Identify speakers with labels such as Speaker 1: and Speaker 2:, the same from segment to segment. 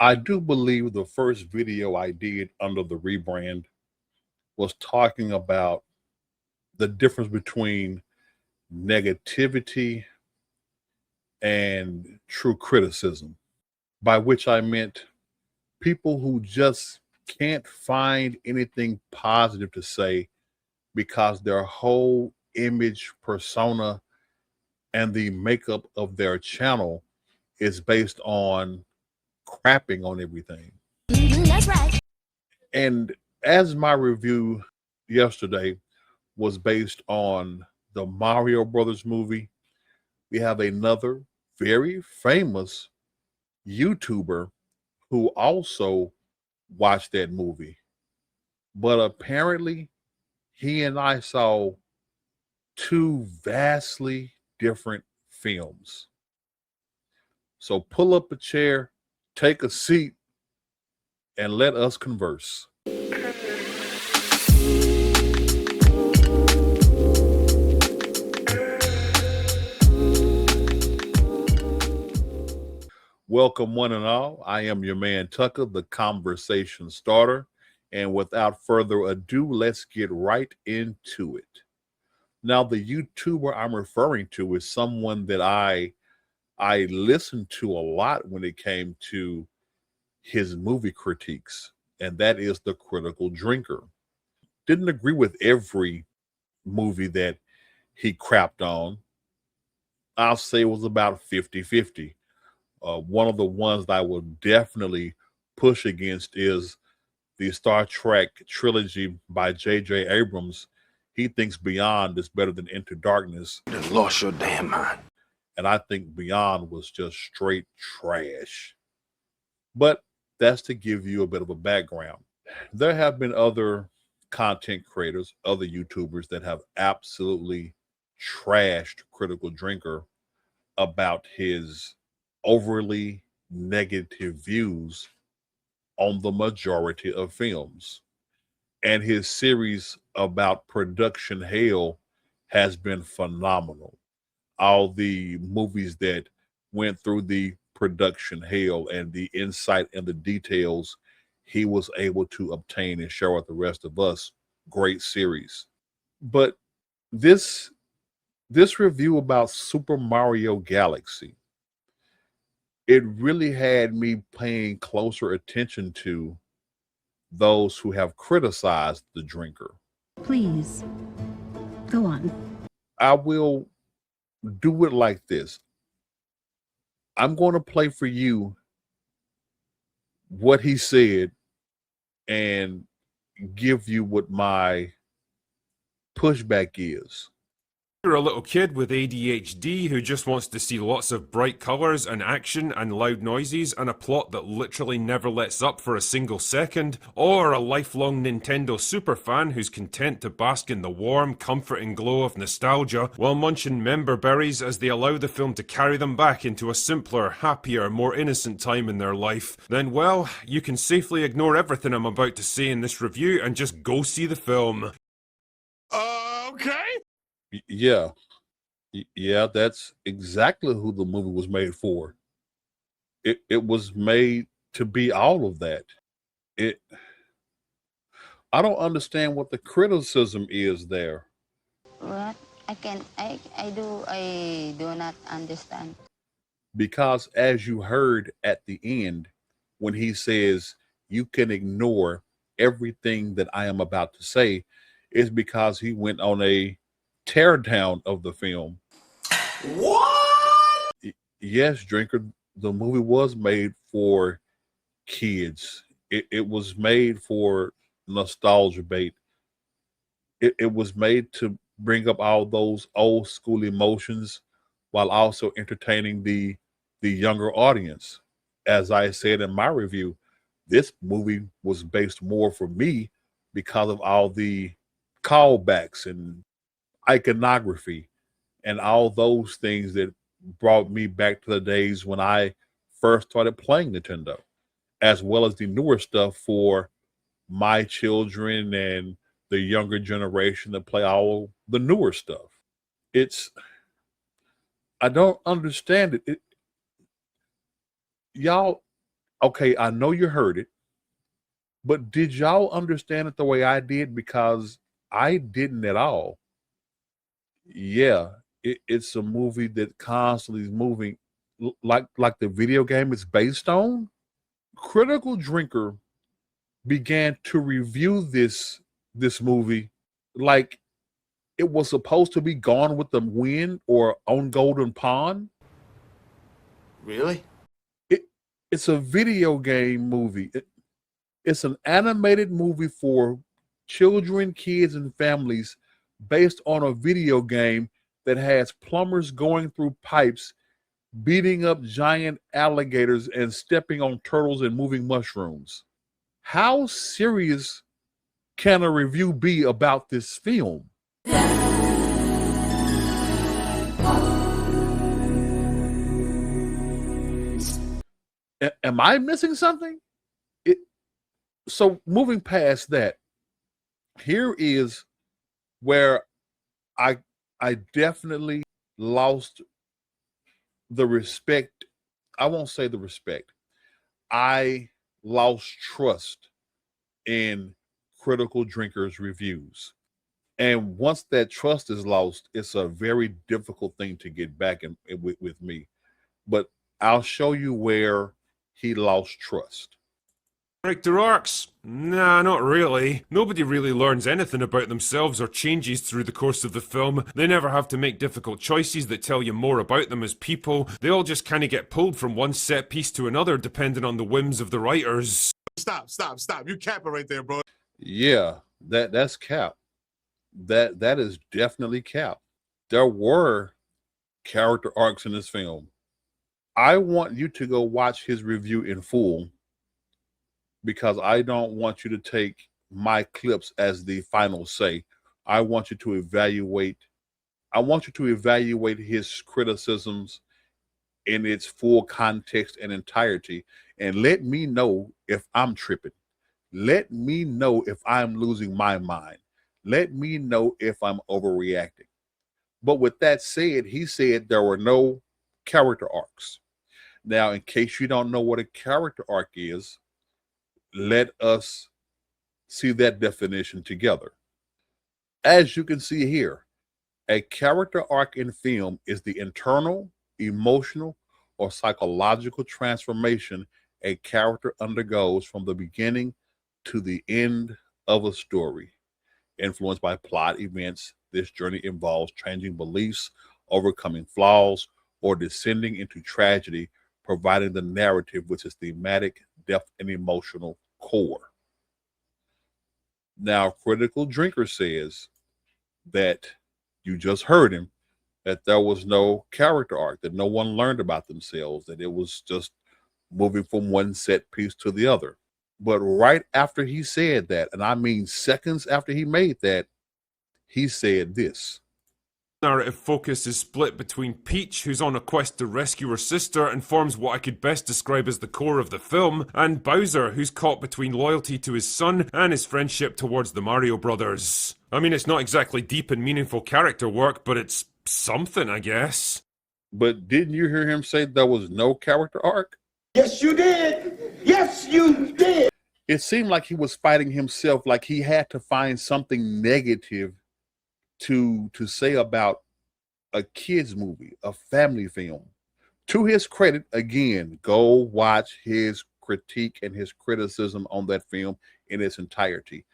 Speaker 1: I do believe the first video I did under the rebrand was talking about the difference between negativity and true criticism, by which I meant people who just can't find anything positive to say because their whole image, persona, and the makeup of their channel is based on crapping on everything.
Speaker 2: That's right.
Speaker 1: And as my review yesterday was based on the Mario Brothers movie, we have another very famous YouTuber who also watched that movie. But apparently, he and I saw two vastly different films. So pull up a chair, take a seat, and let us converse. Welcome, one and all. I am your man, Tucker, the conversation starter. And without further ado, let's get right into it. Now, the YouTuber I'm referring to is someone that I listened to a lot when it came to his movie critiques, and that is The Critical Drinker. Didn't agree with every movie that he crapped on. I'll say it was about 50-50. One of the ones that I will definitely push against is the Star Trek trilogy by J.J. Abrams. He thinks Beyond is better than Into Darkness.
Speaker 3: You done lost your damn mind.
Speaker 1: And I think Beyond was just straight trash. But that's to give you a bit of a background. There have been other content creators, other YouTubers that have absolutely trashed Critical Drinker about his overly negative views on the majority of films. And his series about production hell has been phenomenal. All the movies that went through the production hell and the insight and the details he was able to obtain and share with the rest of us, great series. But this review about Super Mario Galaxy, it really had me paying closer attention to those who have criticized the drinker.
Speaker 2: Please, go on.
Speaker 1: I will do it like this. I'm going to play for you what he said and give you what my pushback is.
Speaker 4: You're a little kid with ADHD who just wants to see lots of bright colours and action and loud noises and a plot that literally never lets up for a single second, or a lifelong Nintendo superfan who's content to bask in the warm, comforting glow of nostalgia while munching member berries as they allow the film to carry them back into a simpler, happier, more innocent time in their life, then well, you can safely ignore everything I'm about to say in this review and just go see the film.
Speaker 3: Okay.
Speaker 1: Yeah. Yeah, that's exactly who the movie was made for. It was made to be all of that. I don't understand what the criticism is there.
Speaker 5: What? I do not understand.
Speaker 1: Because as you heard at the end, when he says you can ignore everything that I am about to say, is because he went on a teardown of the film.
Speaker 3: What?
Speaker 1: Yes, Drinker, the movie was made for kids. It was made for nostalgia bait. It was made to bring up all those old school emotions while also entertaining the younger audience. As I said in my review, this movie was based more for me because of all the callbacks and iconography and all those things that brought me back to the days when I first started playing Nintendo, as well as the newer stuff for my children and the younger generation that play all the newer stuff. I don't understand it. Y'all, Okay, I know you heard it, but did y'all understand it the way I did? Because I didn't at all. Yeah, it's a movie that constantly is moving, like the video game it's based on. Critical Drinker began to review this movie like it was supposed to be Gone with the Wind or On Golden Pond.
Speaker 3: Really?
Speaker 1: It's a video game movie. It's an animated movie for children, kids, and families based on a video game that has plumbers going through pipes, beating up giant alligators, and stepping on turtles and moving mushrooms. How serious can a review be about this film? Am I missing something? So moving past that, here is where I definitely lost the respect. I won't say the respect. I lost trust in Critical Drinkers reviews. And once that trust is lost, it's a very difficult thing to get back with me. But I'll show you where he lost trust.
Speaker 4: Character arcs? Nah, not really. Nobody really learns anything about themselves or changes through the course of the film. They never have to make difficult choices that tell you more about them as people. They all just kind of get pulled from one set piece to another depending on the whims of the writers.
Speaker 3: Stop. You capping right there, bro.
Speaker 1: Yeah, that's cap. That is definitely cap. There were character arcs in this film. I want you to go watch his review in full, because I don't want you to take my clips as the final say. I want you to evaluate his criticisms in its full context and entirety, and let me know if I'm tripping. Let me know if I'm losing my mind. Let me know if I'm overreacting. But with that said, he said there were no character arcs. Now, in case you don't know what a character arc is, let us see that definition together. As you can see here, a character arc in film is the internal, emotional, or psychological transformation a character undergoes from the beginning to the end of a story. Influenced by plot events, this journey involves changing beliefs, overcoming flaws, or descending into tragedy, providing the narrative which is thematic, depth, and emotional core. Now, Critical Drinker says that you just heard him, that there was no character arc, that no one learned about themselves, that it was just moving from one set piece to the other. But right after he said that, and I mean seconds after he made that, he said this.
Speaker 4: Narrative focus is split between Peach, who's on a quest to rescue her sister and forms what I could best describe as the core of the film, and Bowser, who's caught between loyalty to his son and his friendship towards the Mario Brothers. I mean, it's not exactly deep and meaningful character work, but it's something, I guess.
Speaker 1: But didn't you hear him say there was no character arc?
Speaker 6: Yes, you did. Yes, you did.
Speaker 1: It seemed like he was fighting himself, like he had to find something negative to say about a kid's movie, a family film. To his credit, again, go watch his critique and his criticism on that film in its entirety.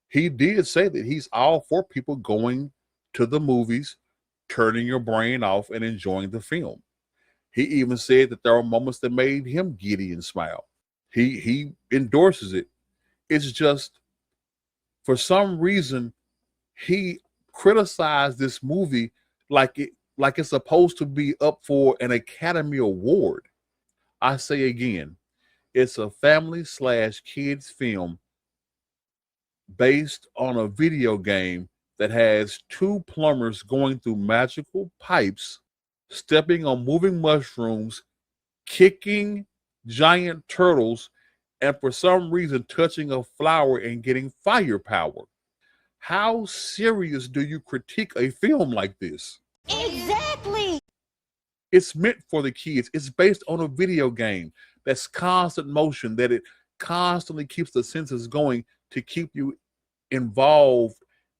Speaker 1: He did say that he's all for people going to the movies, turning your brain off, and enjoying the film. He even said that there are moments that made him giddy and smile. He endorses it. It's just, for some reason, he criticized this movie like it's supposed to be up for an Academy Award. I say again, it's a family/kids film based on a video game that has two plumbers going through magical pipes, stepping on moving mushrooms, kicking giant turtles, and for some reason touching a flower and getting firepower. How serious do you critique a film like this?
Speaker 2: Exactly.
Speaker 1: It's meant for the kids. It's based on a video game. that's constant motion, that it constantly keeps the senses going to keep you involved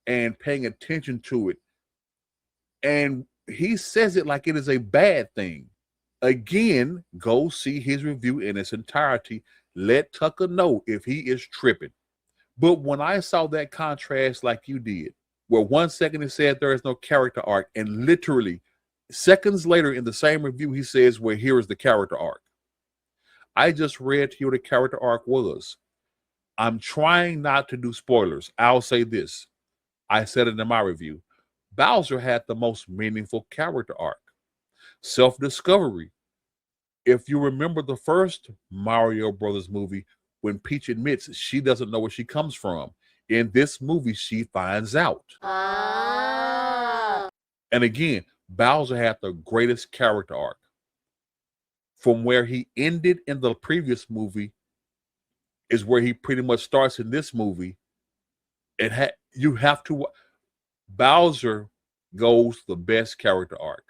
Speaker 1: and paying attention to it. And he says it like it is a bad thing. Again, go see his review in its entirety. Let Tucker know if he is tripping. But when I saw that contrast like you did, where 1 second he said there is no character arc, and literally seconds later in the same review he says, well, here is the character arc. I just read to you what the character arc was. I'm trying not to do spoilers. I'll say this. I said it in my review. Bowser had the most meaningful character arc. Self-discovery. If you remember the first Mario Brothers movie, when Peach admits she doesn't know where she comes from, in this movie, she finds out. And again, Bowser had the greatest character arc. From where he ended in the previous movie is where he pretty much starts in this movie. You have to. Bowser goes the best character arc.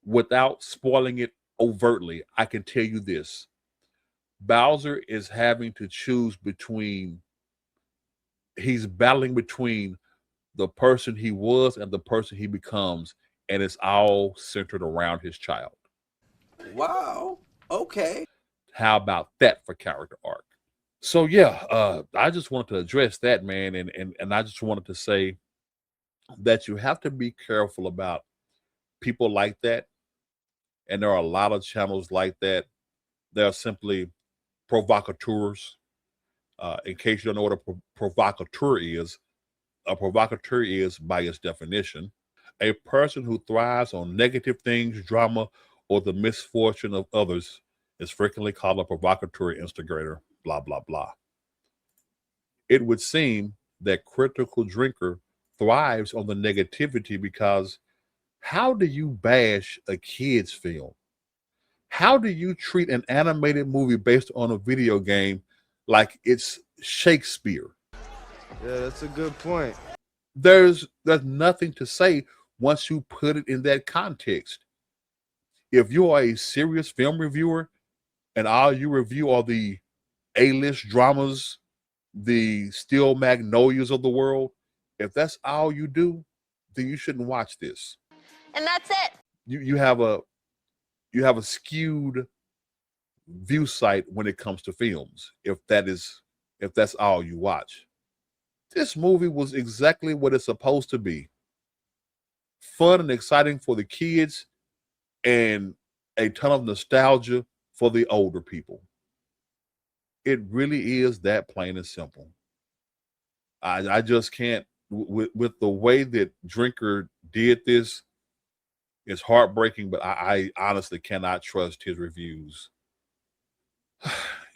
Speaker 1: Without spoiling it overtly, I can tell you this. Bowser is having to choose between, he's battling between the person he was and the person he becomes, and it's all centered around his child.
Speaker 7: Wow. Okay.
Speaker 1: How about that for character arc? So yeah, I just wanted to address that, man, and I just wanted to say that you have to be careful about people like that, and there are a lot of channels like that. They're simply provocateurs. In case you don't know what a provocateur is by its definition a person who thrives on negative things, drama, or the misfortune of others is frequently called a provocateur, instigator, blah, blah, blah. It would seem that Critical Drinker thrives on the negativity because how do you bash a kid's film? How do you treat an animated movie based on a video game like it's Shakespeare?
Speaker 8: Yeah, that's a good point.
Speaker 1: There's nothing to say once you put it in that context. If you are a serious film reviewer and all you review are the A-list dramas, the Steel Magnolias of the world, if that's all you do, then you shouldn't watch this.
Speaker 9: And that's it.
Speaker 1: You have a skewed view site when it comes to films, if that's all you watch. This movie was exactly what it's supposed to be. Fun and exciting for the kids and a ton of nostalgia for the older people. It really is that plain and simple. I just can't, with the way that Drinker did this, it's heartbreaking, but I honestly cannot trust his reviews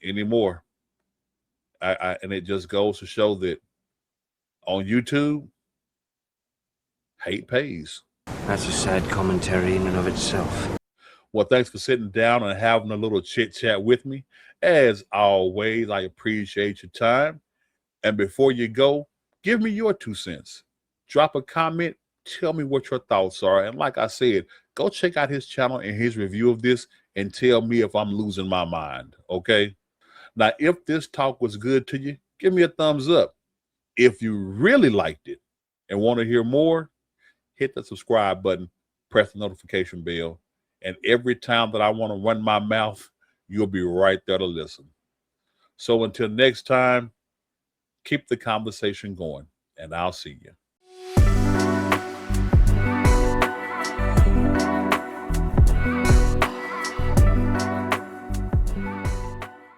Speaker 1: anymore. And it just goes to show that on YouTube, hate pays.
Speaker 8: That's a sad commentary in and of itself.
Speaker 1: Well, thanks for sitting down and having a little chit chat with me. As always, I appreciate your time. And before you go, give me your 2 cents. Drop a comment. Tell me what your thoughts are. And like I said, go check out his channel and his review of this and tell me if I'm losing my mind. Okay? Now, if this talk was good to you, give me a thumbs up. If you really liked it and want to hear more, hit the subscribe button, press the notification bell. And every time that I want to run my mouth, you'll be right there to listen. So until next time, keep the conversation going, and I'll see you.